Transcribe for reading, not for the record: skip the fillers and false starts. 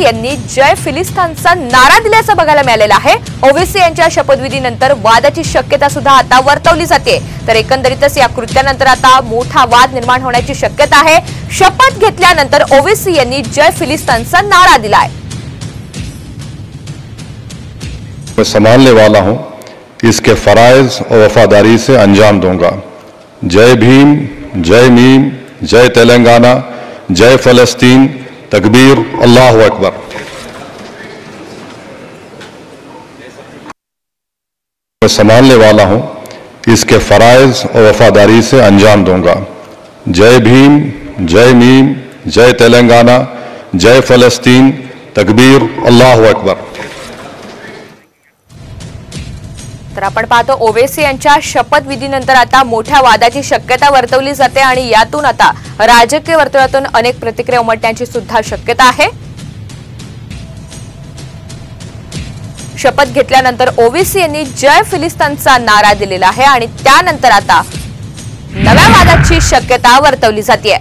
यांनी जय फिलिस्तीनचा नारा दिल्याचं बघायला मिळालेलं आहे। ओवेसी यांच्या शपथविधीनंतर वादाची शक्यता सुद्धा आता वर्तवली जाते। तर एकंदरीतच या कृत्यानंतर आता मोठा वाद निर्माण होण्याची शक्यता आहे। शपथ घेतल्यानंतर ओवेसी यांनी जय फिलिस्तीनचा नारा दिलाय। मैं संभालने वाला हूं, इसके फराइज और वफादारी से अंजाम दूंगा। जय भीम, जय मीम, जय तेलंगाना, जय फलस्तीन, तकबीर, अल्लाहु अकबर। मैं संभालने वाला हूं, इसके फराइज और वफादारी से अंजाम दूंगा। जय भीम, जय मीम, जय तेलंगाना, जय फलस्तीन, तकबीर, अल्लाहु अकबर। तर आपण पाहतो ओवेसी यांच्या शपथविधीनंतर आता मोठ्या वादाची शक्यता वर्तवली जाते आणि यातून आता राजकीय वर्तुळातून अनेक प्रतिक्रिया उमटण्याची सुद्धा शक्यता आहे। शपथ घेतल्यानंतर ओवेसी यांनी जय फिलिस्तीनचा नारा दिलेला आहे आणि त्यानंतर आता नव्या वादाची शक्यता वर्तवली जाते।